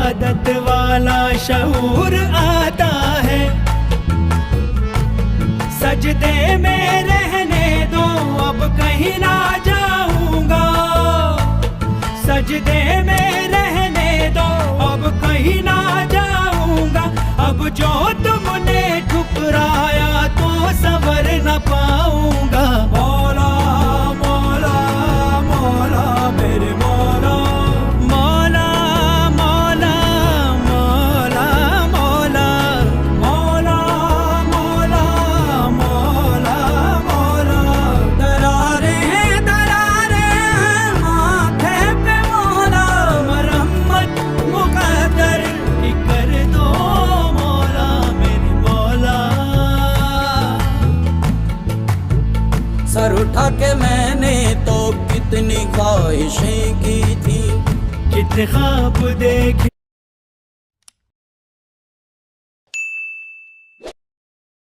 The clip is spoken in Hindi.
इबादत वाला शऊर आता है। सजदे में रहने दो अब कहीं ना जाऊंगा, सजदे में रहने दो अब कहीं ना जाऊंगा। अब जो तुमने ठुकराया तो सबर न पाऊंगा। मौला मौला मौला मेरे मौला, मौला मौला मौला मौला मौला मौला मौला मौला। दरारे दरारे माथे पे मौला, मरम्मत मुकद्दर ही कर दो मौला मेरे मौला। सर उठा के मैंने तो कितनी ख्वाहिशें की थी, कितने ख्वाब देखे